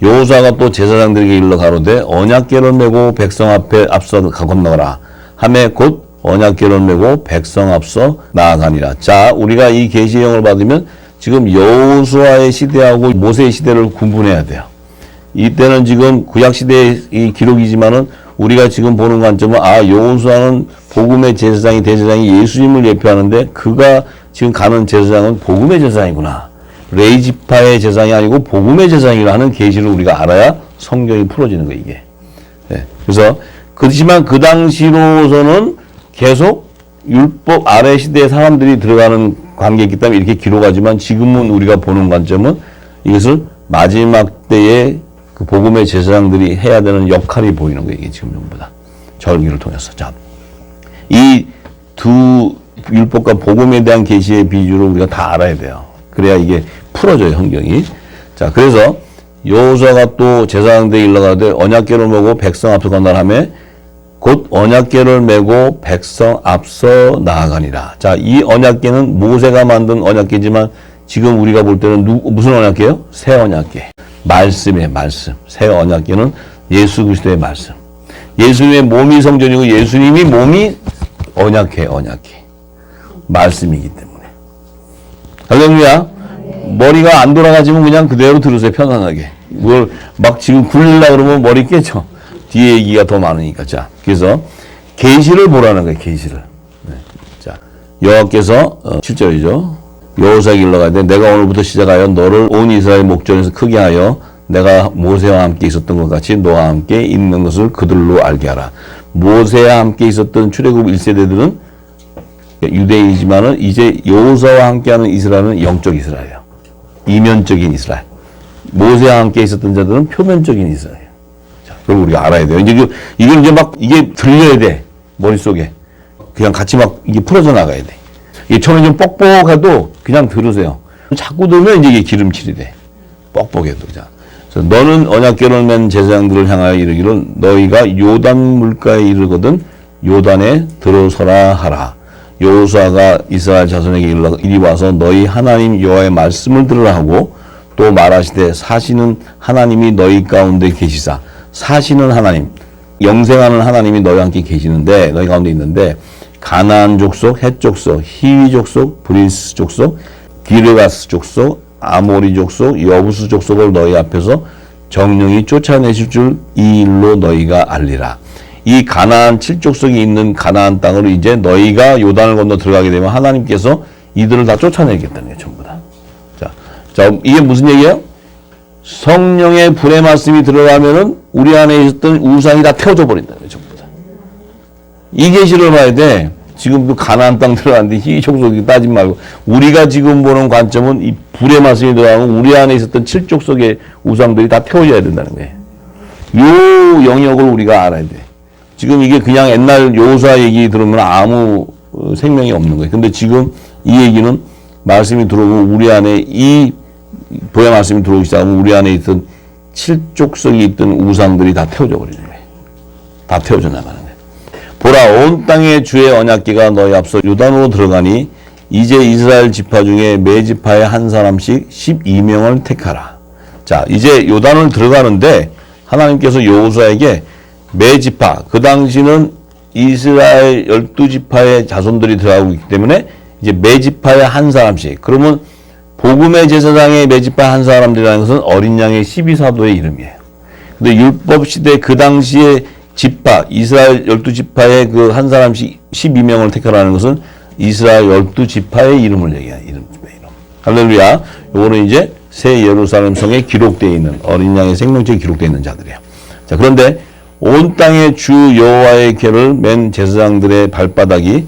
여호수아가 또 제사장들에게 일러 가로되 언약궤를 메고 백성 앞에 앞서 건너가라 하매 곧 언약궤를 메고 백성 앞서 나아가니라. 자, 우리가 이 계시의 영을 받으면 지금 여호수아의 시대하고 모세의 시대를 구분해야 돼요. 이때는 지금 구약 시대의 이 기록이지만은 우리가 지금 보는 관점은 여호수아는 복음의 제사장이 대제사장이 예수님을 예표하는데 그가 지금 가는 제사장은 복음의 제사장이구나. 레이지파의 제사장이 아니고 복음의 제사장이라 하는 계시를 우리가 알아야 성경이 풀어지는 거예요, 이게. 네. 그래서 그렇지만 그 당시로서는 계속 율법 아래 시대에 사람들이 들어가는 관계이기 때문에 이렇게 기록하지만 지금은 우리가 보는 관점은 이것을 마지막 때에 그 복음의 제사장들이 해야 되는 역할이 보이는 거예요, 이게 지금 전부 다. 절기를 통해서. 자, 이 두 율법과 복음에 대한 계시의 비주를 우리가 다 알아야 돼요. 그래야 이게 풀어져요, 성경이. 자, 그래서 여호수아가 또 제사장들에게 일러가되 언약궤를 메고 백성 앞서 건너가며 곧 언약궤를 메고 백성 앞서 나아가니라. 자, 이 언약궤는 모세가 만든 언약궤지만 지금 우리가 볼 때는 무슨 언약궤요? 새 언약궤. 말씀의 말씀. 새 언약궤는 예수 그리스도의 말씀. 예수님의 몸이 성전이고 예수님이 몸이 언약궤. 말씀이기 때문에. 할렐루야. 머리가 안 돌아가지면 그냥 그대로 들으세요, 편안하게. 뭘 막 지금 굴리려고 그러면 머리 깨져. 뒤에 얘기가 더 많으니까. 자, 그래서 계시를 보라는 거예요, 계시를. 네. 자, 여호와께서 7절이죠. 여호수아에게 일러가되 내가 오늘부터 시작하여 너를 온 이스라엘 목전에서 크게 하여 내가 모세와 함께 있었던 것 같이 너와 함께 있는 것을 그들로 알게 하라. 모세와 함께 있었던 출애굽 1세대들은 유대인이지만은 이제 여호수아와 함께하는 이스라엘은 영적 이스라엘이에요. 이면적인 이스라엘. 모세와 함께 있었던 자들은 표면적인 이스라엘. 자, 그걸 우리가 알아야 돼요. 이게 이제 막 이게 들려야 돼, 머릿속에. 그냥 같이 막 이게 풀어져 나가야 돼. 이게 처음에 좀 뻑뻑해도 그냥 들으세요. 자꾸 들으면 이제 이게 기름칠이 돼. 뻑뻑해도. 자, 그래서 너는 언약궤를 맨 제사장들을 향하여 이르기를 너희가 요단 물가에 이르거든 요단에 들어서라 하라. 여호수아가 이스라엘 자손에게 이리 와서 너희 하나님 여호와의 말씀을 들으라 하고 또 말하시되 사시는 하나님이 너희 가운데 계시사. 사시는 하나님, 영생하는 하나님이 너희와 함께 계시는데 너희 가운데 있는데 가나안 족속, 헷 족속, 히위 족속, 브리스 족속, 기르가스 족속, 아모리 족속, 여부스 족속을 너희 앞에서 정령이 쫓아내실 줄 이 일로 너희가 알리라. 이 가나안 7족속이 있는 가나안 땅으로 이제 너희가 요단을 건너 들어가게 되면 하나님께서 이들을 다 쫓아내겠다는 거예요, 전부 다. 자, 이게 무슨 얘기예요? 성령의 불의 말씀이 들어가면은 우리 안에 있었던 우상이 다 태워져 버린다는 거예요, 전부 다. 이 계시를 봐야 돼. 지금도 가나안 땅 들어갔는데 이 족속이 따지지 말고 우리가 지금 보는 관점은 이 불의 말씀이 들어가면 우리 안에 있었던 7족속의 우상들이 다 태워져야 된다는 거예요. 요 영역을 우리가 알아야 돼. 지금 이게 그냥 옛날 여호수아 얘기 들으면 아무 생명이 없는 거예요. 근데 지금 이 얘기는 말씀이 들어오고 우리 안에 이 불의 말씀이 들어오기 시작하면 우리 안에 있던 7족속이 있던 우상들이 다 태워져 버리는 거예요. 다 태워져 나가는 거예요. 보라, 온 땅의 주의 언약궤가 너희 앞서 요단으로 들어가니 이제 이스라엘 지파 중에 매 지파에 한 사람씩 12명을 택하라. 자, 이제 요단을 들어가는데 하나님께서 여호수아에게 매 지파, 그 당시는 이스라엘 12지파의 자손들이 들어가고 있기 때문에 이제 매 지파에 한 사람씩. 그러면 복음의 제사장의 매 지파에 한 사람들이라는 것은 어린 양의 12사도의 이름이에요. 근데 율법 시대 그 당시에 지파, 이스라엘 12지파의 그 한 사람씩 12명을 택하라는 것은 이스라엘 12지파의 이름을 얘기해요. 이름. 할렐루야. 요거는 이제 새 예루살렘 성에 기록되어 있는 어린 양의 생명책에 기록되어 있는 자들이에요. 자, 그런데 온 땅의 주 여호와의 궤를 맨 제사장들의 발바닥이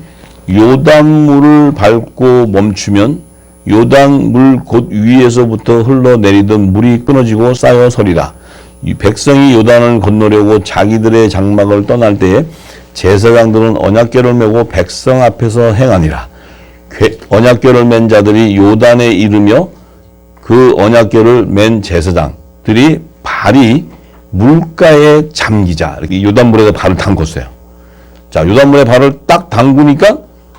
요단물을 밟고 멈추면 요단물 곧 위에서부터 흘러내리던 물이 끊어지고 쌓여 서리라. 이 백성이 요단을 건너려고 자기들의 장막을 떠날 때에 제사장들은 언약궤를 메고 백성 앞에서 행하니라. 언약궤를 맨 자들이 요단에 이르며 그 언약궤를 맨 제사장들이 발이 물가에 잠기자. 이렇게 요단물에 발을 담궜어요. 자, 요단물에 발을 딱 담그니까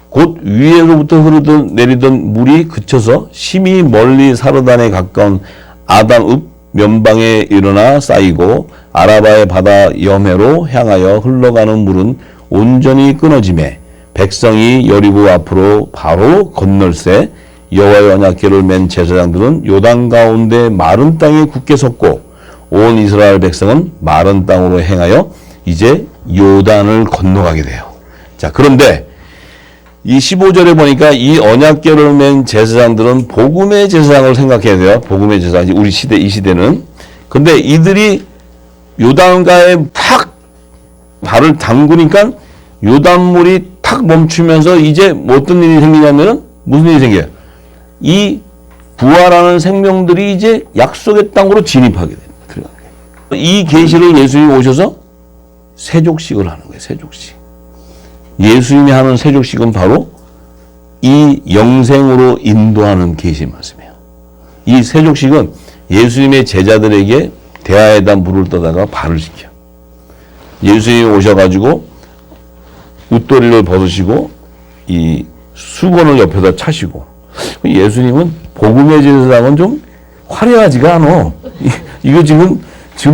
곧 위에로부터 흐르던 내리던 물이 그쳐서 심히 멀리 사르단에 가까운 아담읍 면방에 일어나 쌓이고 아라바의 바다 여매로 향하여 흘러가는 물은 온전히 끊어지매 백성이 여리고 앞으로 바로 건널새 여호와의 언약궤를 맨 제사장들은 요단 가운데 마른 땅에 굳게 섰고 온 이스라엘 백성은 마른 땅으로 행하여 이제 요단을 건너가게 돼요. 자, 그런데 이 15절에 보니까 이 언약궤를 맨 제사장들은 복음의 제사장을 생각해야 돼요. 복음의 제사장, 우리 시대, 이 시대는. 근데 이들이 요단가에 탁 발을 담그니까 요단물이 탁 멈추면서 이제 뭐 어떤 일이 생기냐면은 무슨 일이 생겨요? 이 부활하는 생명들이 이제 약속의 땅으로 진입하게 됩니다. 이 계시를 예수님이 오셔서 세족식을 하는 거예요. 세족식. 예수님이 하는 세족식은 바로 이 영생으로 인도하는 계시 말씀이에요. 이 세족식은 예수님의 제자들에게 대야에다 물을 떠다가 발을 씻겨. 예수님이 오셔가지고 웃도리를 벗으시고 이 수건을 옆에다 차시고, 예수님은 복음의 제사장은 좀 화려하지가 않아. 이거 지금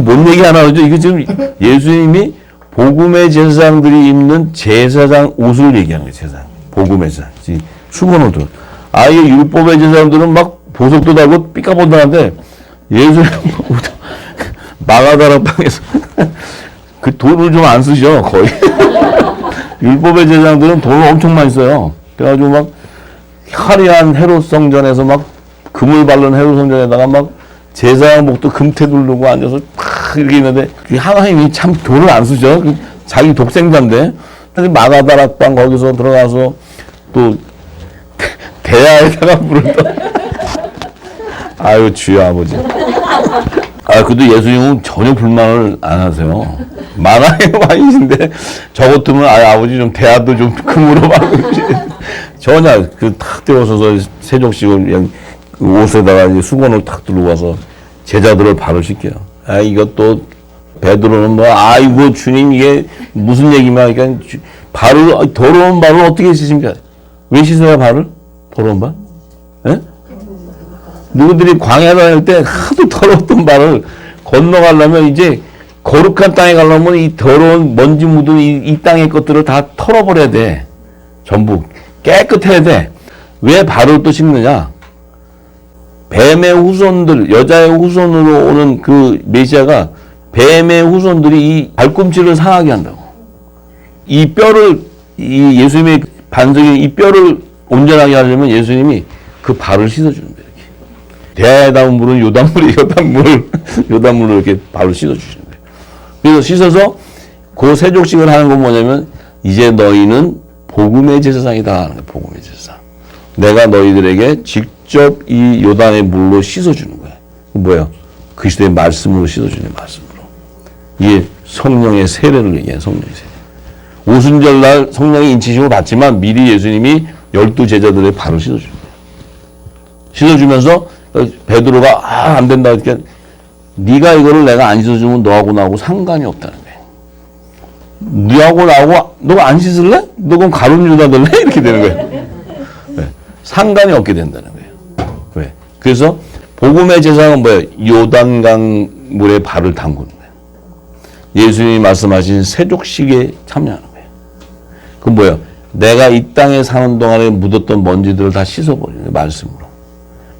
뭔 얘기 하나 하죠? 이거 지금 예수님이 복음의 제사장들이 입는 제사장 옷을 얘기하는 거예요. 제사장. 복음의 제사장. 수건 옷을. 아예 율법의 제사장들은 막 보석도 달고 삐까뻔뻔한데 예수님은 마가다락방에서 그 돈을 좀 안 쓰죠. 거의. 율법의 제사장들은 돈을 엄청 많이 써요. 그래가지고 막 화려한 헤롯 성전에서 막 금을 바른 헤롯 성전에다가 막 제사장복도 금태 두르고 앉아서 팍 이렇게 있는데 하나님이 참 돈을 안 쓰죠. 자기 독생자인데 마가다락방 거기서 들어가서 또 대야에다가 물을 떠. 아유 주여 아버지. 그래도 예수님은 전혀 불만을 안 하세요. 만화의 왕이신데 저 같으면 아버지 좀 대야도 좀 금으로 바꾸지. 전혀 탁 떼어서서 세족식을 그냥 옷에다가 이제 수건을 탁 들고 와서 제자들을 발을 씻겨요. 이것도 베드로는 뭐 아이고 주님 이게 무슨 얘기만 그러니까 발을 더러운 발을 어떻게 씻습니까? 왜 씻어야 발을? 더러운 발? 예? 누구들이 광야 다닐 때 하도 더러웠던 발을 건너가려면 이제 거룩한 땅에 가려면 이 더러운 먼지 묻은 이 땅의 것들을 다 털어버려야 돼. 전부 깨끗해야 돼. 왜 발을 또 씻느냐? 뱀의 후손들, 여자의 후손으로 오는 그 메시아가 뱀의 후손들이 이 발꿈치를 상하게 한다고. 이 뼈를, 이 예수님의 반석에 이 뼈를 온전하게 하려면 예수님이 그 발을 씻어주는 거예요. 대야에 담은 물은 요단물을 이렇게 발로 씻어주시는 거예요. 그래서 씻어서 그 세족식을 하는 건 뭐냐면 이제 너희는 복음의 제사장이다 하는 거예요. 복음의 제사장. 내가 너희들에게 직접 이 요단의 물로 씻어주는 거예요. 뭐예요? 그리스도의 말씀으로 씻어주는 말씀으로. 이게 성령의 세례를 얘기해요. 성령의 세례. 오순절날 성령의 인치심을 받지만 미리 예수님이 12 제자들의 발을 씻어주는 거예요. 씻어주면서 베드로가 안 된다 그러니까 네가 이거를 내가 안 씻어주면 너하고 나하고 상관이 없다는 거예요. 너하고 나하고 너가 안 씻을래? 너 그럼 가룟 유다 될래? 이렇게 되는 거예요. 네. 상관이 없게 된다는 거예요. 왜? 그래서 복음의 제사장은 뭐예요? 요단강 물에 발을 담그는 거예요. 예수님이 말씀하신 세족식에 참여하는 거예요. 그건 뭐예요? 내가 이 땅에 사는 동안에 묻었던 먼지들을 다 씻어버리는 거예요. 말씀으로.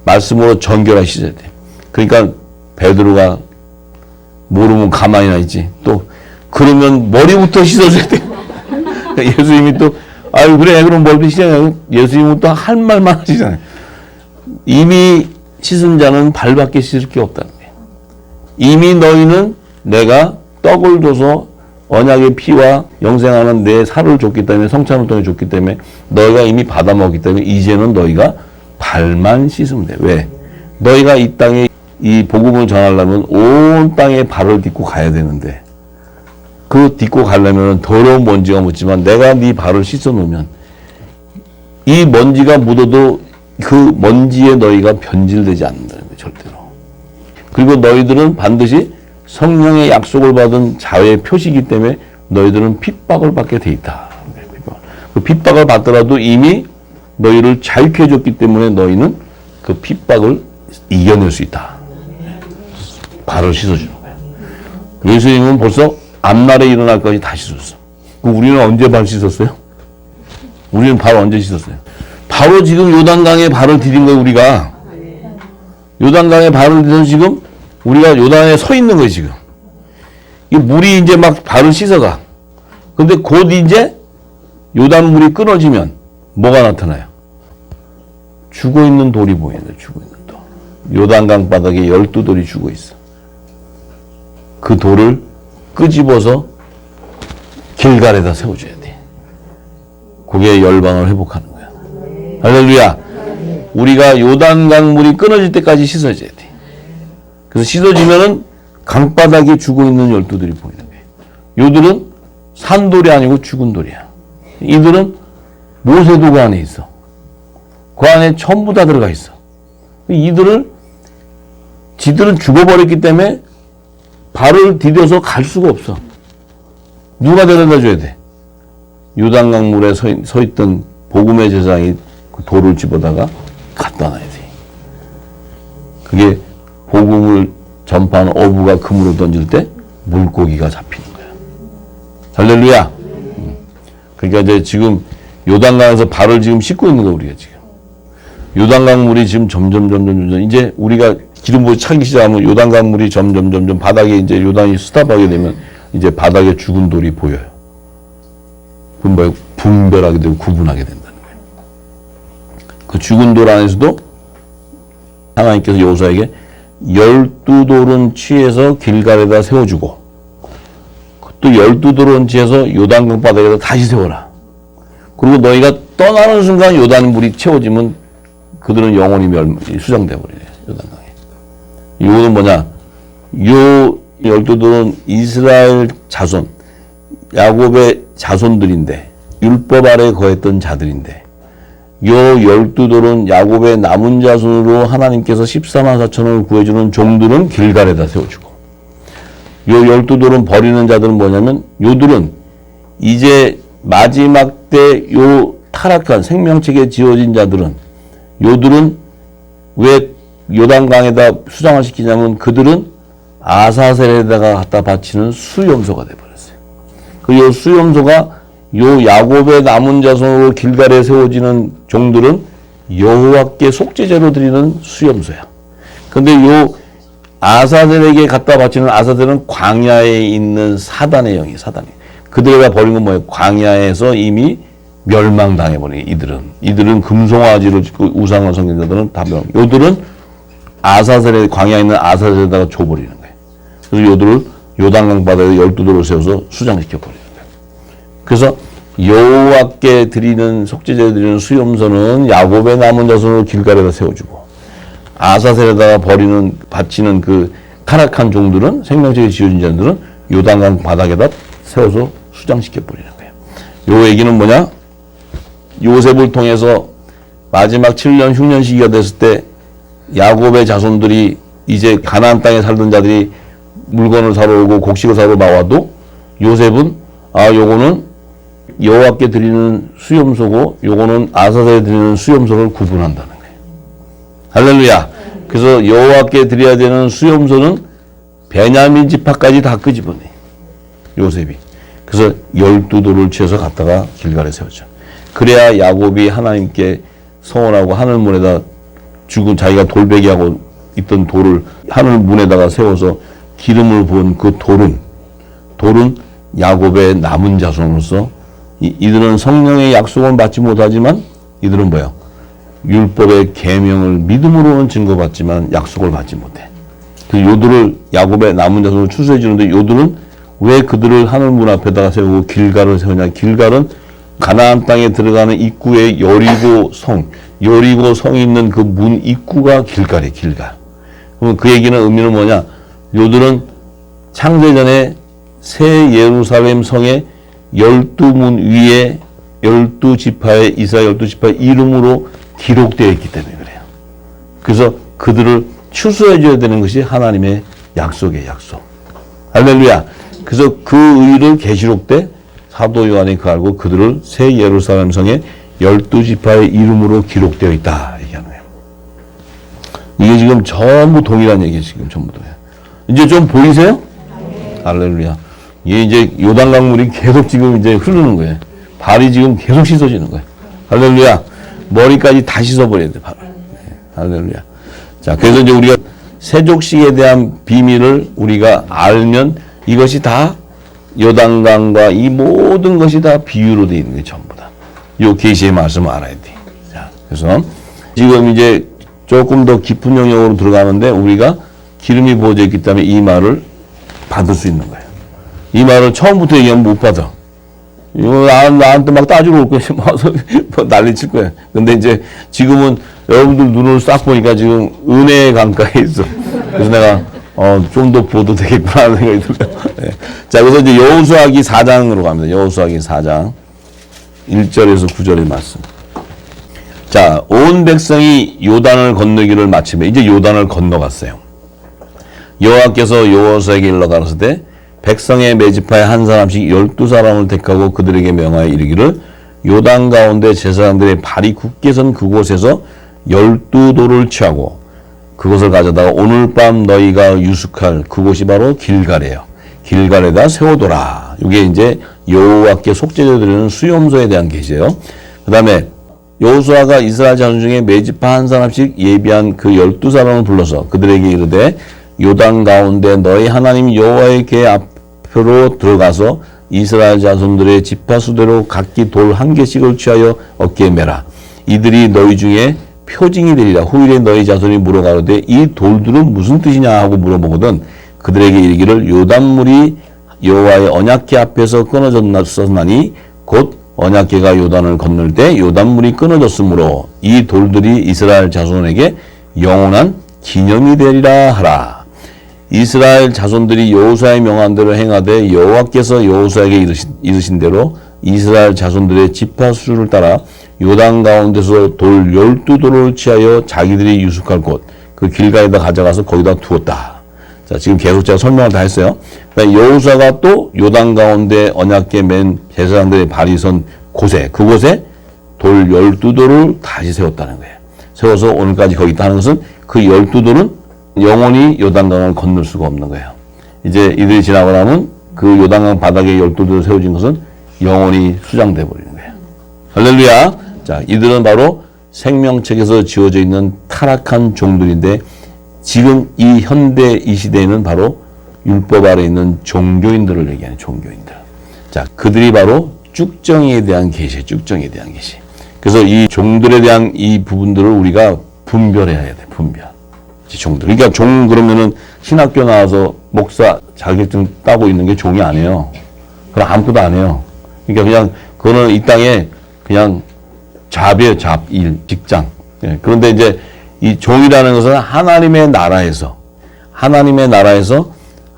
말씀으로 정결하게 씻어야 돼. 그러니까 베드로가 모르면 가만히나 있지. 또 그러면 머리부터 씻어줘야 돼. 그러니까 예수님이 또 아유 그래 그럼 머리부터 씻어야 예수님은 또 할 말만 하시잖아요. 이미 씻은 자는 발밖에 씻을 게 없다는 거예요. 이미 너희는 내가 떡을 줘서 언약의 피와 영생하는 내 살을 줬기 때문에 성찬을 통해 줬기 때문에 너희가 이미 받아 먹기 때문에 이제는 너희가 발만 씻으면 돼. 왜? 너희가 이 땅에 이 복음을 전하려면 온 땅에 발을 딛고 가야 되는데 그 딛고 가려면 더러운 먼지가 묻지만 내가 네 발을 씻어 놓으면 이 먼지가 묻어도 그 먼지에 너희가 변질되지 않는다는 거예요. 절대로. 그리고 너희들은 반드시 성령의 약속을 받은 자의 표시이기 때문에 너희들은 핍박을 받게 돼 있다. 그 핍박을 받더라도 이미 너희를 자유케 해줬기 때문에 너희는 그 핍박을 이겨낼 수 있다. 발을 씻어주는 거야. 예수님은 벌써 앞날에 일어날 것이 다 씻었어. 우리는 언제 발 씻었어요? 우리는 발 언제 씻었어요? 바로 지금 요단강에 발을 디딘 거예요, 우리가. 요단강에 발을 디뎌서 지금 우리가 요단에 서 있는 거예요, 지금. 이 물이 이제 막 발을 씻어가. 근데 곧 이제 요단 물이 끊어지면 뭐가 나타나요? 죽어 있는 돌이 보이는데, 죽어 있는 돌. 요단강 바닥에 12돌이 죽어 있어. 그 돌을 끄집어서 길갈에다 세워줘야 돼. 그게 열방을 회복하는 거야. 할렐루야. 우리가 요단강 물이 끊어질 때까지 씻어줘야 돼. 그래서 씻어지면은 강바닥에 죽어 있는 12돌이 보이는 거예요. 요들은 산돌이 아니고 죽은 돌이야. 이들은 모세도 그 안에 있어. 그 안에 전부 다 들어가 있어. 지들은 죽어버렸기 때문에 발을 디뎌서 갈 수가 없어. 누가 데려다 줘야 돼? 요단강 물에 서 있던 복음의 제사장이 그 돌을 집어다가 갖다 놔야 돼. 그게 복음을 전파하는 어부가 그물을 던질 때 물고기가 잡히는 거야. 할렐루야. 그러니까 이제 지금 요단강에서 발을 지금 씻고 있는 거야, 우리가 지금. 요단강 물이 지금 점점 이제 우리가 기름 부어 차기 시작하면 요단강 물이 점점 바닥에 이제 요단이 스탑하게 되면 이제 바닥에 죽은 돌이 보여요. 그럼 뭐예요? 분별하게 되고 구분하게 된다는 거예요. 그 죽은 돌 안에서도 하나님께서 여호수아에게 12돌은 취해서 길갈에다 세워주고 또 12돌은 취해서 요단강 바닥에다 다시 세워라. 그리고 너희가 떠나는 순간 요단 물이 채워지면 그들은 영원히 수장돼 버려요. 요단강에. 이거는 뭐냐? 요 12돌은 이스라엘 자손, 야곱의 자손들인데 율법 아래 거했던 자들인데 요 12돌은 야곱의 남은 자손으로 하나님께서 14만 4천을 구해주는 종들은 길갈에다 세워주고 요 12돌은 버리는 자들은 뭐냐면 요들은 이제 마지막 때 요 타락한 생명책에 지어진 자들은 요들은 왜 요단강에다 수장을 시키냐면 그들은 아사셀에다가 갖다 바치는 수염소가 되어버렸어요. 그 수염소가 요 야곱의 남은 자손으로 길갈에 세워지는 종들은 여호와께 속죄제로 드리는 수염소야. 근데 요 아사셀에게 갖다 바치는 아사셀은 광야에 있는 사단의 영이 사단이. 그들에게 버린 건 뭐예요? 광야에서 이미 멸망당해버린 이들은 금송아지를 짓고 우상을 섬기는 자들은 다 멸망. 요들은 아사셀에 광야에 있는 아사셀에다가 줘버리는 거예요. 그래서 요들을 요단강 바다에 12돌을 세워서 수장시켜버리는 거예요. 그래서 여호와께 드리는 속죄제 드리는 수염소는 야곱의 남은 자손으로 길갈에다 세워주고 아사셀에다가 바치는 그 타락한 종들은 생명책에 지어진 자들은 요단강 바닥에다 세워서 수장시켜버리는 거예요. 요 얘기는 뭐냐? 요셉을 통해서 마지막 7년 흉년 시기가 됐을 때 야곱의 자손들이 이제 가나안 땅에 살던 자들이 물건을 사러 오고 곡식을 사러 나와도 요셉은 요거는 여호와께 드리는 수염소고 요거는 아사셀에 드리는 수염소를 구분한다는 거예요. 할렐루야. 그래서 여호와께 드려야 되는 수염소는 베냐민 지파까지 다 끄집어내. 요셉이. 그래서 12돌을 취해서 갖다가 길갈에 세웠죠. 그래야 야곱이 하나님께 성원하고 하늘문에다 죽은 자기가 돌베개하고 있던 돌을 하늘문에다가 세워서 기름을 부은 그 돌은 야곱의 남은 자손으로서 이들은 성령의 약속은 받지 못하지만 이들은 뭐야? 율법의 계명을 믿음으로는 증거받지만 약속을 받지 못해. 그 요들을 야곱의 남은 자손으로 추수해 주는데 요들은 왜 그들을 하늘문 앞에다가 세우고 길갈을 세우냐? 길갈은 가나안 땅에 들어가는 입구에 여리고 성이 있는 그 문 입구가 길갈이에요. 길갈. 그럼 그 얘기는 의미는 뭐냐? 요들은 창세전에 새 예루살렘 성의 12문 위에 12지파의 이스라엘 12지파의 이름으로 기록되어 있기 때문에 그래요. 그래서 그들을 추수해 줘야 되는 것이 하나님의 약속의 약속. 할렐루야. 그래서 그 의를 계시록 때 사도 요한이 그 알고 그들을 새 예루살렘 성의 12지파의 이름으로 기록되어 있다 얘기하는 거예요. 이게 지금 전부 동일한 얘기예요. 지금 전부 다. 이제 좀 보이세요? 할렐루야. 이게 이제 요단강 물이 계속 지금 이제 흐르는 거예요. 발이 지금 계속 씻어지는 거예요. 할렐루야. 머리까지 다 씻어버려야 돼, 발. 네, 할렐루야. 자, 그래서 이제 우리가 세족식에 대한 비밀을 우리가 알면 이것이 다 요단강과 이 모든 것이 다 비유로 되어 있는 게 전부 다. 요 계시의 말씀을 알아야 돼. 자, 그래서 지금 이제 조금 더 깊은 영역으로 들어가는데 우리가 기름이 부어져 있기 때문에 이 말을 받을 수 있는 거예요. 이 말을 처음부터 얘기하면 못 받아. 이거 나한테 막 따지러 올 거야. 뭐 난리 칠 거야. 근데 이제 지금은 여러분들 눈을 싹 보니까 지금 은혜의 강가에 있어. 그래서 내가 좀 더 보도 되겠구나 하는 생각이 들어요. 네. 자, 그래서 이제 여호수아기 4장으로 갑니다. 여호수아기 4장 1절에서 9절의 말씀. 자, 온 백성이 요단을 건너기를 마치며 이제 요단을 건너갔어요. 여호와께서 여호수아에게 일러 가라사대 백성의 매지파에 한 사람씩 12사람을 택하고 그들에게 명하여 이르기를 요단 가운데 제사장들의 발이 굳게 선 그곳에서 12돌을 취하고 그것을 가져다가 오늘 밤 너희가 유숙할 그곳이 바로 길갈이에요. 길갈에다 세워둬라. 이게 이제 여호와께 속죄제 드리는 수염소에 대한 계시예요. 그 다음에 여호수아가 이스라엘 자손 중에 매지파 한 사람씩 예비한 그 12사람을 불러서 그들에게 이르되 요단 가운데 너희 하나님 여호와의 궤 앞으로 들어가서 이스라엘 자손들의 지파 수대로 각기 돌 한 개씩을 취하여 어깨에 매라. 이들이 너희 중에 표징이 되리라. 후일에 너희 자손이 물어가로되 이 돌들은 무슨 뜻이냐 하고 물어보거든 그들에게 이르기를 요단물이 여호와의 언약궤 앞에서 끊어졌나니 곧 언약궤가 요단을 건널 때 요단물이 끊어졌으므로 이 돌들이 이스라엘 자손에게 영원한 기념이 되리라 하라. 이스라엘 자손들이 여호수아의 명한 대로 행하되 여호와께서 여호수아에게 이르신 대로 이스라엘 자손들의 지파 수를 따라 요단 가운데서 돌 12돌을 취하여 자기들이 유숙할 곳 그 길가에다 가져가서 거기다 두었다. 자, 지금 계속 제가 설명을 다 했어요. 그러니까 여호수아가 또 요단 가운데 언약궤 맨 제사장들의 발이 선 곳에 그곳에 돌 12돌을 다시 세웠다는 거예요. 세워서 오늘까지 거기 있다 하는 것은 그 12돌은 영원히 요단강을 건널 수가 없는 거예요. 이제 이들이 지나고 나면 그 요단강 바닥에 12돌을 세워진 것은 영원히 수장돼 버리는 거예요. 할렐루야. 자, 이들은 바로 생명책에서 지어져 있는 타락한 종들인데 지금 이 현대 이 시대에는 바로 율법 아래 있는 종교인들을 얘기하는 종교인들. 자, 그들이 바로 쭉정이에 대한 계시, 쭉정에 대한 계시. 그래서 이 종들에 대한 이 부분들을 우리가 분별해야 돼, 분별. 종들. 그러니까 종 그러면은 신학교 나와서 목사 자격증 따고 있는 게 종이 아니에요. 그럼 아무것도 안 해요. 그러니까 그냥 그거는 이 땅에 그냥 잡이에요, 잡, 일, 직장. 예. 그런데 이제 이 종이라는 것은 하나님의 나라에서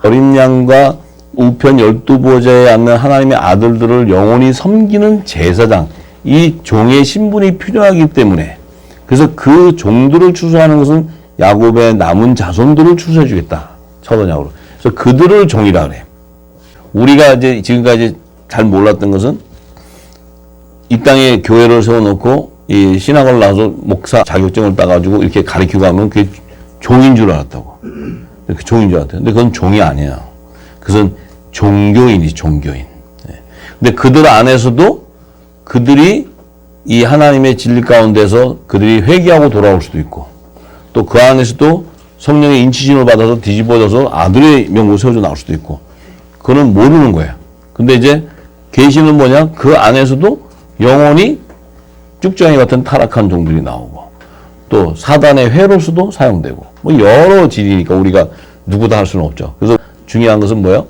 어린 양과 우편 12보좌에 앉는 하나님의 아들들을 영원히 섬기는 제사장, 이 종의 신분이 필요하기 때문에 그래서 그 종들을 추수하는 것은 야곱의 남은 자손들을 추수해 주겠다. 첫 언약으로. 그래서 그들을 종이라 그래. 우리가 이제 지금까지 잘 몰랐던 것은 이 땅에 교회를 세워놓고 이 신학을 나와서 목사 자격증을 따가지고 이렇게 가르치고 하면 그게 종인 줄 알았다고. 그 종인 줄 알았대요. 근데 그건 종이 아니에요. 그것은 종교인이지, 종교인. 근데 그들 안에서도 그들이 이 하나님의 진리 가운데서 그들이 회개하고 돌아올 수도 있고 또 그 안에서도 성령의 인치심을 받아서 뒤집어져서 아들의 명으로 세워져 나올 수도 있고 그거는 모르는 거예요. 근데 이제 계시는 뭐냐? 그 안에서도 영원히 쭉정이 같은 타락한 종들이 나오고 또 사단의 회로서도 사용되고 뭐 여러 질이니까 우리가 누구 다 할 수는 없죠. 그래서 중요한 것은 뭐예요?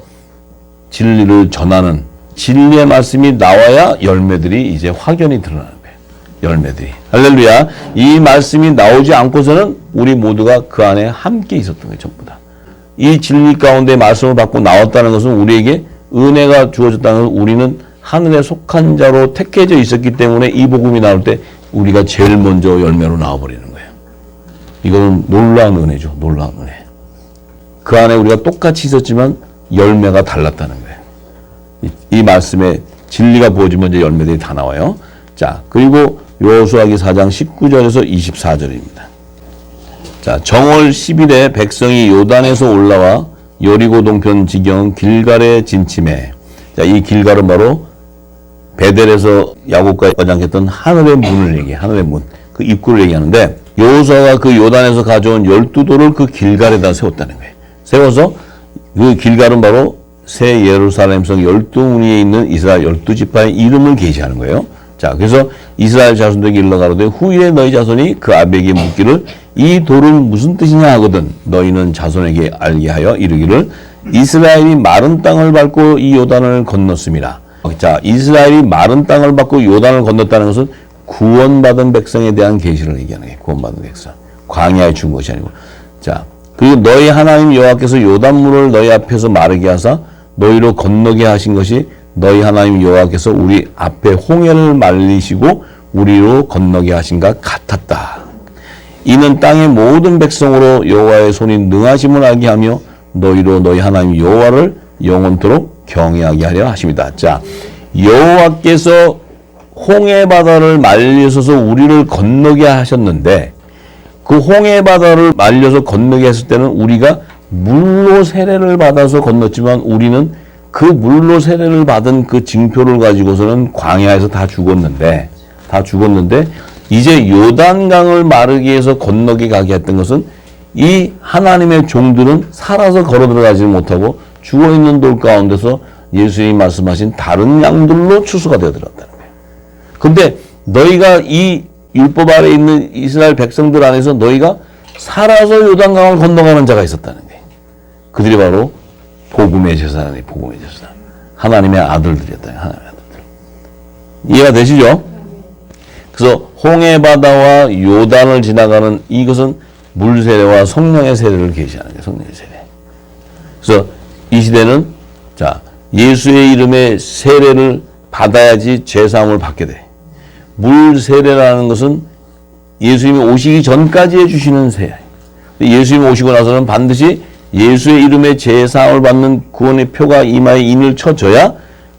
진리를 전하는 진리의 말씀이 나와야 열매들이 이제 확연히 드러나는 거예요. 열매들이. 할렐루야. 이 말씀이 나오지 않고서는 우리 모두가 그 안에 함께 있었던 거예요. 전부 다. 이 진리 가운데 말씀을 받고 나왔다는 것은 우리에게 은혜가 주어졌다는 것은 우리는 하늘에 속한 자로 택해져 있었기 때문에 이 복음이 나올 때 우리가 제일 먼저 열매로 나와버리는 거예요. 이거는 놀라운 은혜죠. 놀라운 은혜. 그 안에 우리가 똑같이 있었지만 열매가 달랐다는 거예요. 이 말씀에 진리가 부어지면 이제 열매들이 다 나와요. 자, 그리고 여호수아기 4장 19절에서 24절입니다. 자, 정월 10일에 백성이 요단에서 올라와 여리고 동편 지경 길갈에 진침해. 자, 이 길갈은 바로 베델에서 야곱과 어장했던 하늘의 문을 얘기해. 하늘의 문. 그 입구를 얘기하는데 여호수아가 그 요단에서 가져온 12돌을 그 길갈에다 세웠다는 거예요. 세워서 그 길갈은 바로 새 예루살렘성 12무리에 있는 이스라엘 12지파의 이름을 계시하는 거예요. 자, 그래서 이스라엘 자손들에게 일러가로되 후에 너희 자손이 그 아비에게 묻기를 이 돌은 무슨 뜻이냐 하거든 너희는 자손에게 알게 하여 이르기를 이스라엘이 마른 땅을 밟고 이 요단을 건넜습니다. 자, 이스라엘이 마른 땅을 밟고 요단을 건넜다는 것은 구원받은 백성에 대한 계시를 얘기하는 거예요. 구원받은 백성. 광야에 준 것이 아니고. 자, 그리고 너희 하나님 여호와께서 요단물을 너희 앞에서 마르게 하사 너희로 건너게 하신 것이 너희 하나님 여호와께서 우리 앞에 홍해를 말리시고 우리로 건너게 하신가 같았다. 이는 땅의 모든 백성으로 여호와의 손이 능하심을 알게 하며 너희로 너희 하나님 여호와를 영원토록 경외하게 하려 하십니다. 자, 여호와께서 홍해 바다를 말리셔서 우리를 건너게 하셨는데 그 홍해 바다를 말려서 건너게 했을 때는 우리가 물로 세례를 받아서 건넜지만 우리는 그 물로 세례를 받은 그 징표를 가지고서는 광야에서 다 죽었는데 이제 요단강을 마르게 해서 건너게 가게 했던 것은 이 하나님의 종들은 살아서 걸어 들어가지 못하고 죽어있는 돌 가운데서 예수님이 말씀하신 다른 양들로 추수가 되어 들어갔다는 거예요. 근데 너희가 이 율법 아래 있는 이스라엘 백성들 안에서 너희가 살아서 요단강을 건너가는 자가 있었다는 거예요. 그들이 바로 복음의 제사장이 복음의 제사장. 하나님의 아들들이었다. 하나님의 아들들. 이해가 되시죠? 그래서 홍해 바다와 요단을 지나가는 이것은 물 세례와 성령의 세례를 계시하는 거예요. 성령의 세례. 그래서 이 시대는 자, 예수의 이름의 세례를 받아야지 죄사함을 받게 돼. 물 세례라는 것은 예수님이 오시기 전까지 해주시는 세례. 예수님이 오시고 나서는 반드시 예수의 이름의 제사함을 받는 구원의 표가 이마에 인을 쳐줘야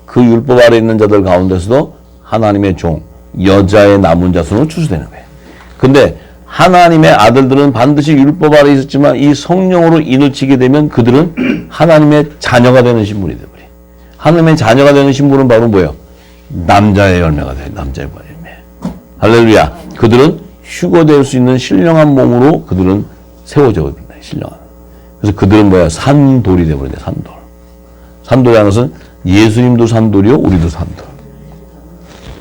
그 율법 아래 있는 자들 가운데서도 하나님의 종, 여자의 남은 자손으로 추수되는 거예요. 근데 하나님의 아들들은 반드시 율법 아래 있었지만 이 성령으로 인을 치게 되면 그들은 하나님의 자녀가 되는 신분이 되버려요. 하나님의 자녀가 되는 신분은 바로 뭐예요? 남자의 열매가 돼요. 남자의 열매. 할렐루야. 그들은 휴거될 수 있는 신령한 몸으로 그들은 세워져 있다. 신령한. 그래서 그들은 뭐야? 산돌이 되버린다. 산돌. 산돌이라는 것은 예수님도 산돌이요, 우리도 산돌.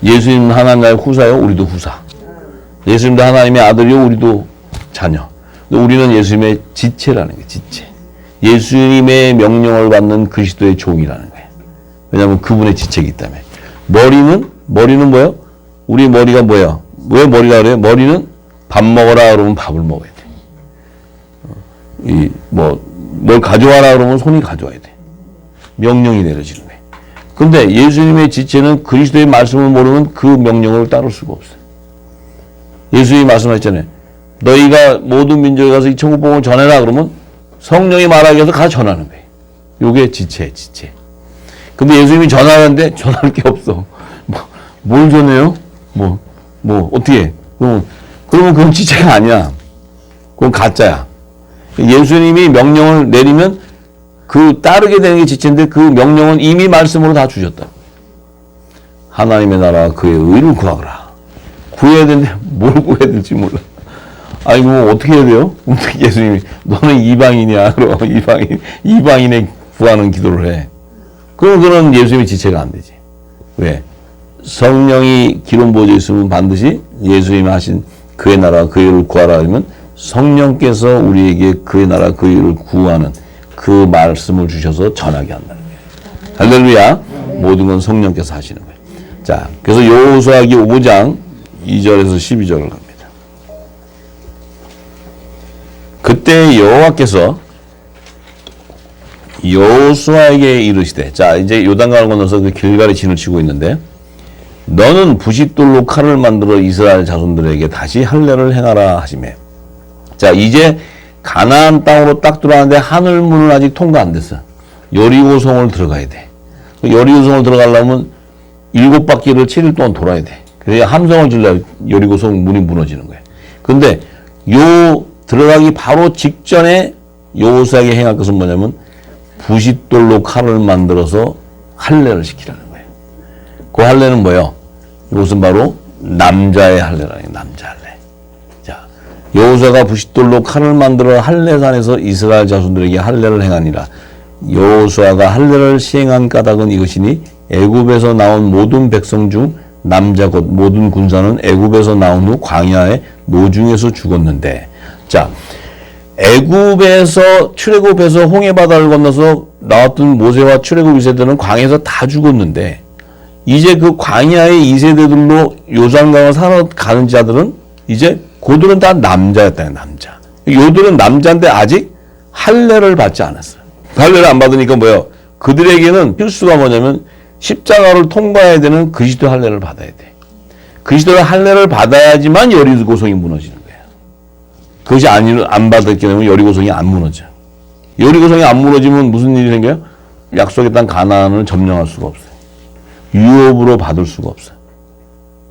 예수님은 하나님의 후사요, 우리도 후사. 예수님도 하나님의 아들이요, 우리도 자녀. 우리는 예수님의 지체라는 거예요. 지체. 예수님의 명령을 받는 그리스도의 종이라는 거예요. 왜냐하면 그분의 지체이기 때문에. 머리는 뭐예요? 우리 머리가 뭐야? 왜 머리가 그래요? 머리는 밥 먹어라 그러면 밥을 먹어야 돼. 뭘 가져와라 그러면 손이 가져와야 돼. 명령이 내려지는 거예요. 근데 예수님의 지체는 그리스도의 말씀을 모르면 그 명령을 따를 수가 없어요. 예수님이 말씀하셨잖아요. 너희가 모든 민족에 가서 이 천국복음을 전해라 그러면 성령이 말하기 위해서 가서 전하는 거예요. 이게 지체. 근데 예수님이 전하는데 전할 게 없어. 뭘 전해요? 어떻게 해? 그러면 그건 지체가 아니야. 그건 가짜야. 예수님이 명령을 내리면 그 따르게 되는 게 지체인데 그 명령은 이미 말씀으로 다 주셨다. 하나님의 나라와 그의 의를 구하거라. 구해야 되는데 뭘 구해야 될지 몰라. 아니 어떻게 해야 돼요? 예수님이 너는 이방인이야. 그럼 이방인의 구하는 기도를 해. 그럼 그런 예수님의 지체가 안 되지. 왜? 성령이 기름 부어져 있으면 반드시 예수님이 하신 그의 나라와 그의 의를 구하라 하면 성령께서 우리에게 그의 나라 그의 의를 구하는 그 말씀을 주셔서 전하게 한다는 거예요. 할렐루야. 모든 건 성령께서 하시는 거예요. 자, 그래서 여호수아기 5장 2절에서 12절을 갑니다. 그때 여호와께서 여호수아에게 이르시되, 자 이제 요단강을 건너서 그 길갈에 진을 치고 있는데, 너는 부싯돌로 칼을 만들어 이스라엘 자손들에게 다시 할례를 행하라 하시매. 자 이제 가나안 땅으로 딱 들어가는데 하늘문은 아직 통과 안 됐어. 여리고성을 들어가야 돼. 여리고성을 들어가려면 7바퀴를 7일 동안 돌아야 돼. 그래야 함성을 질러 여리고성 문이 무너지는 거예요. 근데 요 들어가기 바로 직전에 여호수아에게 행할 것은 뭐냐면 부싯돌로 칼을 만들어서 할례를 시키라는 거예요. 그 할례는 뭐예요? 이것은 바로 남자의 할례라는 거예요. 남자 할례. 자, 여호수아가 부싯돌로 칼을 만들어 할례산에서 이스라엘 자손들에게 할례를 행하니라. 여호수아가 할례를 시행한 까닭은 이것이니 애굽에서 나온 모든 백성 중 남자 곧 모든 군사는 애굽에서 나온 후 광야의 노중에서 죽었는데, 자, 애굽에서 출애굽해서 홍해 바다를 건너서 나왔던 모세와 출애굽 2세들은 광야에서 다 죽었는데, 이제 그 광야의 2세대들로 요단강을 살아가는 자들은 이제 그들은 다 남자였다는 남자. 요들은 남자인데 아직 할례를 받지 않았어요. 할례를 안 받으니까 뭐예요? 그들에게는 필수가 뭐냐면 십자가를 통과해야 되는 그리스도 할례를 받아야 돼. 그리스도의 할례를 받아야지만 여리고성이 무너지는 거예요. 그것이 안 받았기 때문에 여리고성이 안 무너져. 여리고성이 안 무너지면 무슨 일이 생겨요? 약속의 땅 가나안을 점령할 수가 없어요. 유업으로 받을 수가 없어요.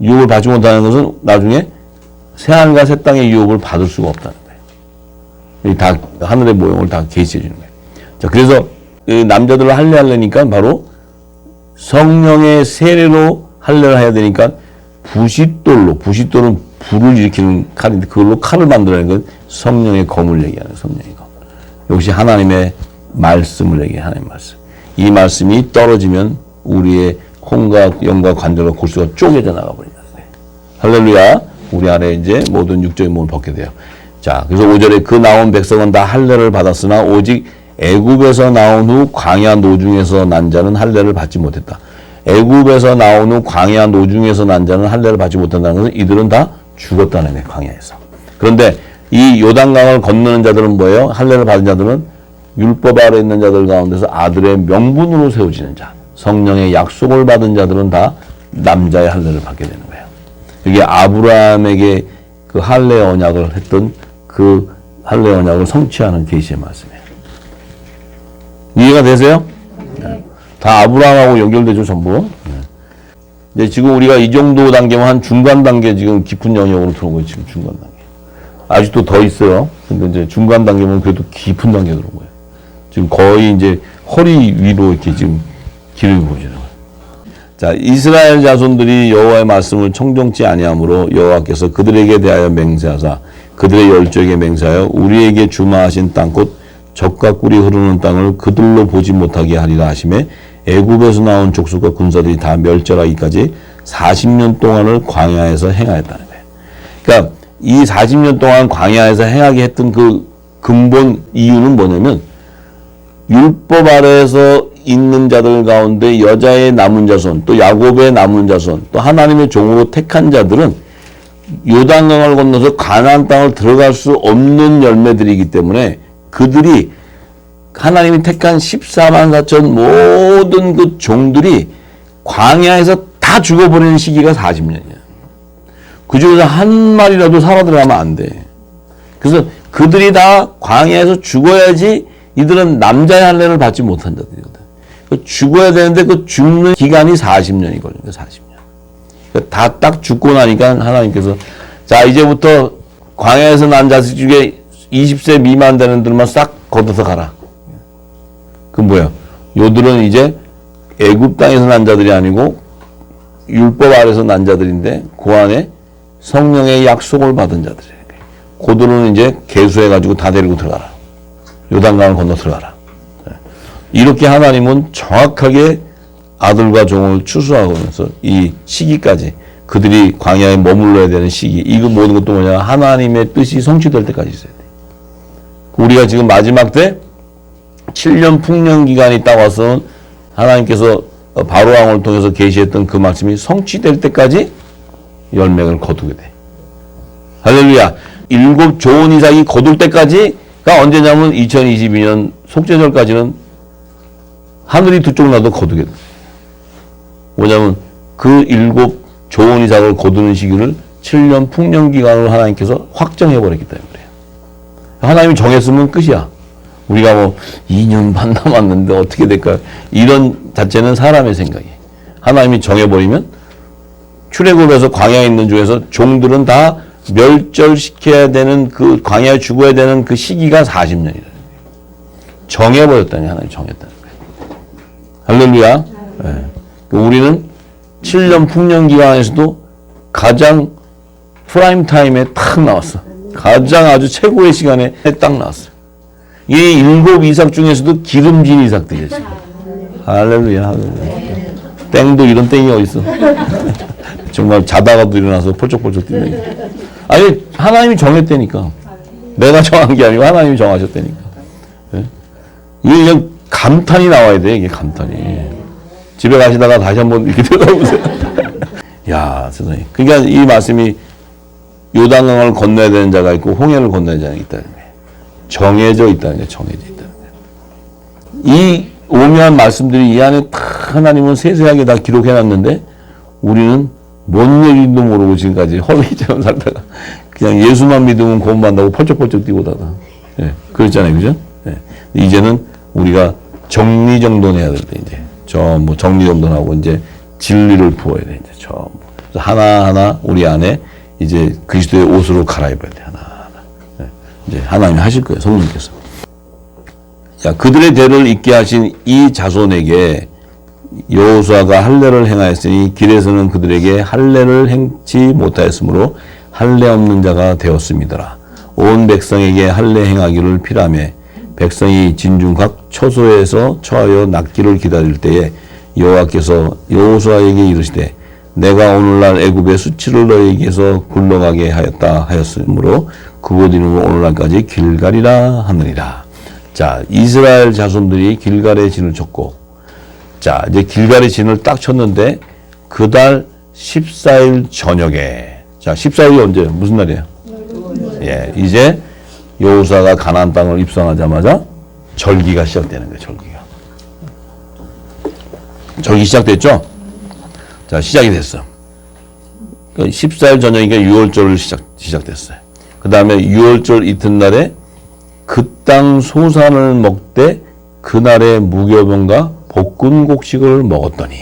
유업을 받지 못하는 것은 나중에 새하늘과 새 땅의 유업을 받을 수가 없다는 거예요. 다 하늘의 모형을 다 계시해 주는 거예요. 자, 그래서 남자들을 할례하려니까 바로 성령의 세례로 할례를 해야 되니까 부싯돌은 불을 일으키는 칼인데 그걸로 칼을 만들어내는 건 성령의 검을 얘기하는 성령의 검. 역시 하나님의 말씀을 얘기해. 하나님의 말씀. 이 말씀이 떨어지면 우리의 혼과 영과 관절과 골수가 쪼개져 나가버린다는 거예요. 할렐루야. 우리 안에 이제 모든 육적인 몸을 벗게 돼요. 자, 그래서 5절에 그 나온 백성은 다 할례를 받았으나 오직 애굽에서 나온 후 광야 노중에서 난 자는 할례를 받지 못했다. 애굽에서 나온 후 광야 노중에서 난 자는 할례를 받지 못한다는 것은 이들은 다 죽었다는 거예요. 광야에서. 그런데 이 요단강을 건너는 자들은 뭐예요? 할례를 받은 자들은 율법 아래 있는 자들 가운데서 아들의 명분으로 세워지는 자, 성령의 약속을 받은 자들은 다 남자의 할례를 받게 되는 거예요. 이게 아브라함에게 그 할례 언약을 했던 그 할례 언약을 성취하는 계시의 말씀이에요. 이해가 되세요? 네. 다 아브라함하고 연결되죠, 전부. 네. 지금 우리가 이 정도 단계면 한 중간 단계 지금 깊은 영역으로 들어온 거예요, 지금 중간 단계. 아직도 더 있어요. 근데 이제 중간 단계면 그래도 깊은 단계 들어온 거예요. 지금 거의 이제 허리 위로 이렇게 지금 기름이 보이잖아요. 자, 이스라엘 자손들이 여호와의 말씀을 청종치 아니하므로 여호와께서 그들에게 대하여 맹세하사 그들의 열조에게 맹세하여 우리에게 주마하신 땅 곧 젖과 꿀이 흐르는 땅을 그들로 보지 못하게 하리라 하시매 애굽에서 나온 족속과 군사들이 다 멸절하기까지 40년 동안을 광야에서 행하였다는 거예요. 그러니까 이 40년 동안 광야에서 행하게 했던 그 근본 이유는 뭐냐면 율법 아래에서 있는 자들 가운데 여자의 남은 자손, 또 야곱의 남은 자손, 또 하나님의 종으로 택한 자들은 요단강을 건너서 가나안 땅을 들어갈 수 없는 열매들이기 때문에 그들이 하나님이 택한 14만 4천 모든 그 종들이 광야에서 다 죽어버리는 시기가 40년이야. 그 중에서 한 마리라도 살아 들어가면 안 돼. 그래서 그들이 다 광야에서 죽어야지 이들은 남자의 할례를 받지 못한 자들이거든. 죽어야 되는데 그 죽는 기간이 40년이 걸린 거야, 40년. 다 딱 죽고 나니까 하나님께서 자, 이제부터 광야에서 난 자식 중에 20세 미만 되는 들만 싹 걷어서 가라. 그 뭐야? 요들은 이제 애굽 땅에서 난 자들이 아니고 율법 아래서 난 자들인데 그 안에 성령의 약속을 받은 자들이에요. 그들은 이제 계수해가지고 다 데리고 들어가라. 요단강을 건너 들어가라. 이렇게 하나님은 정확하게 아들과 종을 추수하면서 이 시기까지 그들이 광야에 머물러야 되는 시기, 이거 모든 것도 뭐냐? 하나님의 뜻이 성취될 때까지 있어야 돼. 우리가 지금 마지막 때 7년 풍년 기간이 딱 와서 하나님께서 바로왕을 통해서 계시했던 그 말씀이 성취될 때까지 열매를 거두게 돼. 할렐루야. 7 좋은 이삭이 거둘 때까지가 언제냐면 2022년 속죄절까지는 하늘이 두 쪽 나도 거두게 돼. 뭐냐면 그 7 좋은 이삭을 거두는 시기를 7년 풍년 기간으로 하나님께서 확정해버렸기 때문에 그래요. 하나님이 정했으면 끝이야. 우리가 뭐 2년 반 남았는데 어떻게 될까? 이런 자체는 사람의 생각이에요. 하나님이 정해버리면 출애굽에서 광야에 있는 중에서 종들은 다 멸절시켜야 되는 그 광야에 죽어야 되는 그 시기가 40년이라는 거예요. 정해버렸다는 게 하나님 정했다는 거예요. 할렐루야. 네. 우리는 7년 풍년 기간에서도 가장 프라임 타임에 딱 나왔어. 가장 아주 최고의 시간에 딱 나왔어. 이 7 이삭 중에서도 기름진 이삭들이지. 할렐루야, 할렐루야. 땡도 이런 땡이 어딨어. 정말 자다가도 일어나서 펄쩍펄쩍 뛰네. 아니, 하나님이 정했다니까. 내가 정한 게 아니고 하나님이 정하셨다니까. 네? 이게 그냥 감탄이 나와야 돼, 이게 감탄이. 집에 가시다가 다시 한번 이렇게 들어보세요. 야, 세상에. 그러니까 이 말씀이 요단강을 건너야 되는 자가 있고 홍해를 건너야 되는 자가 있다는 거예요. 정해져 있다는 거예요. 정해져 있다는 거예요. 이 오묘한 말씀들이 이 안에 다 하나님은 세세하게 다 기록해놨는데 우리는 뭔 얘기도 모르고 지금까지 허위처럼 살다가 그냥 예수만 믿으면 구원받는다고 펄쩍펄쩍 뛰고 다가. 예, 그랬잖아요. 그죠? 예. 이제는 우리가 정리정돈해야 될 때 이제 전부 정리정돈하고 이제 진리를 부어야 돼. 이제 전부. 하나하나 우리 안에 이제 그리스도의 옷으로 갈아입어야 돼. 하나하나. 예. 이제 하나님이 하실 거예요. 성령님께서. 자, 그들의 대를 잇게 하신 이 자손에게 여호수아가 할례를 행하였으니 길에서는 그들에게 할례를 행치 못하였으므로 할례 없는 자가 되었음이더라. 온 백성에게 할례 행하기를 피라매 백성이 진중 각 처소에서 처하여 낫기를 기다릴 때에 여호와께서 여호수아에게 이르시되 내가 오늘날 애굽의 수치를 너희에게서 굴러가게 하였다 하였으므로 그곳 이름을 오늘날까지 길갈이라 하느니라. 자, 이스라엘 자손들이 길갈의 진을 쳤고, 자, 이제 길갈의 진을 딱 쳤는데, 그달 14일 저녁에, 자, 14일이 언제, 무슨 날이에요? 예, 이제 여호수아가 가나안 땅을 입성하자마자 절기가 시작되는 거예요, 절기가. 절기 시작됐죠? 자, 시작이 됐어. 14일 저녁이니까 6월절 시작됐어요. 그 다음에 6월절 이튿날에 그 땅 소산을 먹되 그날의 무교병과 볶은 곡식을 먹었더니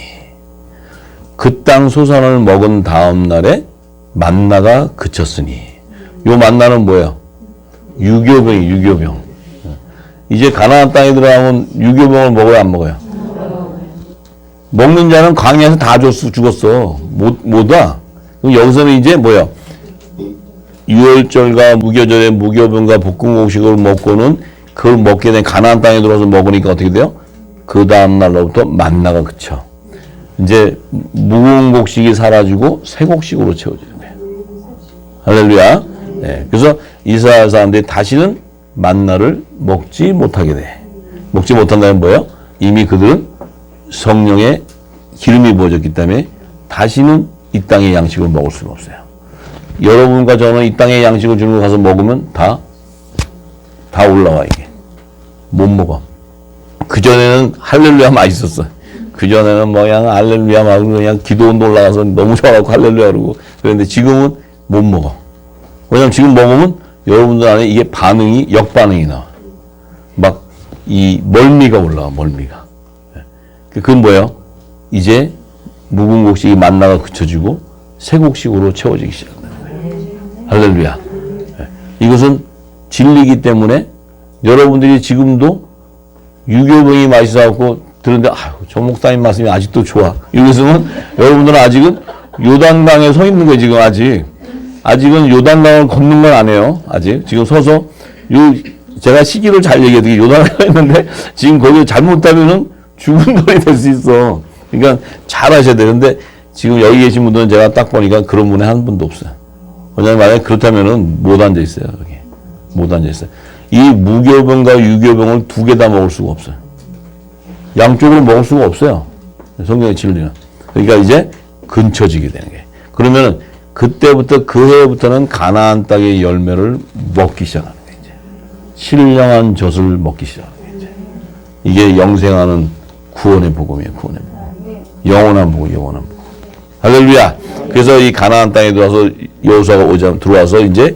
그 땅 소산을 먹은 다음 날에 만나가 그쳤으니 요 만나는 뭐예요? 유교병. 이제 가나안 땅에 들어가면 유교병을 먹어요, 안 먹어요? 먹는 자는 광야에서 다 죽었어. 못 와. 그럼 여기서는 이제 뭐야? 유월절과 무교절에 무교병과 볶음곡식을 먹고는 그걸 먹게 된 가나안 땅에 들어와서 먹으니까 어떻게 돼요? 그 다음 날로부터 만나가 그쳐. 이제 묵은 곡식이 사라지고 새 곡식으로 채워지는 거예요. 할렐루야. 네. 그래서 이스라엘 사람들이 다시는 만나를 먹지 못하게 돼. 먹지 못한다는 뭐예요? 이미 그들은 성령의 기름이 부어졌기 때문에 다시는 이 땅의 양식을 먹을 수가 없어요. 여러분과 저는 이 땅의 양식을 주는 거 가서 먹으면 다 올라와, 이게. 못 먹어. 그전에는 할렐루야 맛있었어. 그전에는 뭐 그냥 할렐루야 막 그냥 기도원도 올라가서 너무 좋아하고 할렐루야 그러고 그런데 지금은 못 먹어. 왜냐면 지금 먹으면 여러분들 안에 이게 역반응이 나와. 막 이 멀미가 올라와, 멀미가. 그건 뭐예요? 이제 묵은 곡식이 만나가 그쳐지고 새 곡식으로 채워지기 시작한다는 거예요. 할렐루야. 이것은 진리이기 때문에 여러분들이 지금도 유교병이 맛있어갖고 들은데 저 목사님 말씀이 아직도 좋아. 이것은 여러분들은 아직은 요단강에 서 있는 거예요. 지금 아직은 요단강을 걷는 건 안 해요. 아직 지금 서서 제가 시기를 잘 얘기해도 요단강에 있는데 지금 거기 잘못하면은 죽은 돌이 될 수 있어. 그러니까 잘 하셔야 되는데 지금 여기 계신 분들은 제가 딱 보니까 그런 분이 한 분도 없어요. 왜냐면 만약에 그렇다면은 못 앉아 있어요. 여기 못 앉아 있어요. 이 무교병과 유교병을 두 개 다 먹을 수가 없어요. 양쪽으로 먹을 수가 없어요. 성경의 진리는. 그러니까 이제 근처지게 되는 거예요. 그러면은 그때부터 그 해부터는 가나안 땅의 열매를 먹기 시작하는 거예요. 이제 신령한 젖을 먹기 시작하는 거예요. 이제 이게 영생하는 구원의 복음이에요. 구원의 복음. 영원한 복음, 영원한 복음. 할렐루야. 그래서 이 가나안 땅에 들어와서 여호수아가 들어와서 이제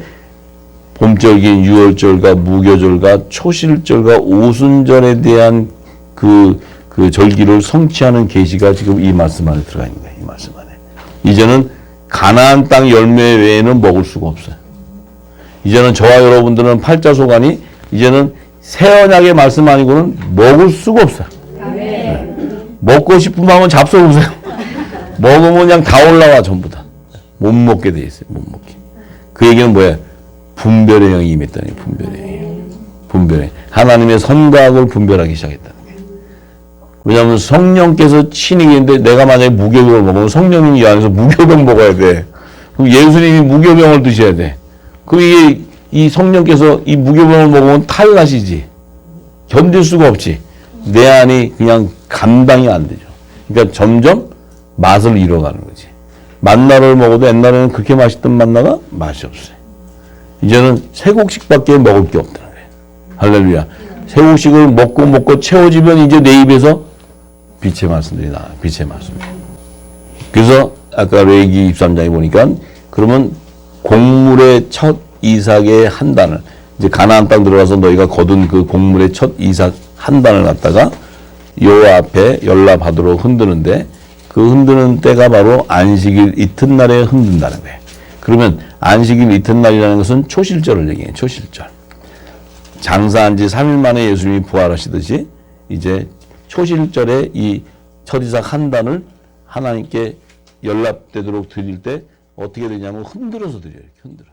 봄절기인 유월절과 무교절과 초실절과 오순절에 대한 그 절기를 성취하는 계시가 지금 이 말씀 안에 들어가 있는 거예요. 이 말씀 안에. 이제는 가나안 땅 열매 외에는 먹을 수가 없어요. 이제는 저와 여러분들은 팔자소간이 이제는 새 언약의 말씀 아니고는 먹을 수가 없어요. 먹고 싶은 마음은 잡숴보세요. 먹으면 그냥 다 올라와 전부 다. 못 먹게 돼 있어요. 못 먹게. 그 얘기는 뭐예요? 분별의 영이 임했다는 거예요. 분별의 영이. 분별의 하나님의 선과 악을 분별하기 시작했다는 거예요. 왜냐하면 성령께서 친히 계는데 내가 만약에 무교병을 먹으면 성령님이 이 안에서 무교병 먹어야 돼. 그럼 예수님이 무교병을 드셔야 돼. 그럼 이게 이 성령께서 이 무교병을 먹으면 탈나시지. 견딜 수가 없지. 내 안이 그냥 감당이 안 되죠. 그러니까 점점 맛을 잃어가는 거지. 만나를 먹어도 옛날에는 그렇게 맛있던 만나가 맛이 없어요. 이제는 쇠국식밖에 먹을 게 없다는 거예요. 할렐루야. 쇠국식을 먹고 채워지면 이제 내 입에서 빛의 말씀들이 나와요. 빛의 말씀. 그래서 아까 레위기 23장에 보니까 그러면 곡물의 첫 이삭의 한 단을 이제 가나안 땅 들어가서 너희가 거둔 그 곡물의 첫 이삭 한 단을 갖다가 여호와 앞에 연락하도록 흔드는데 그 흔드는 때가 바로 안식일 이튿날에 흔든다는 거예요. 그러면 안식일 이튿날이라는 것은 초실절을 얘기해요. 초실절. 장사한 지 3일 만에 예수님이 부활하시듯이 이제 초실절에 이 첫이삭 한 단을 하나님께 연락되도록 드릴 때 어떻게 되냐면 흔들어서 드려요. 흔들어.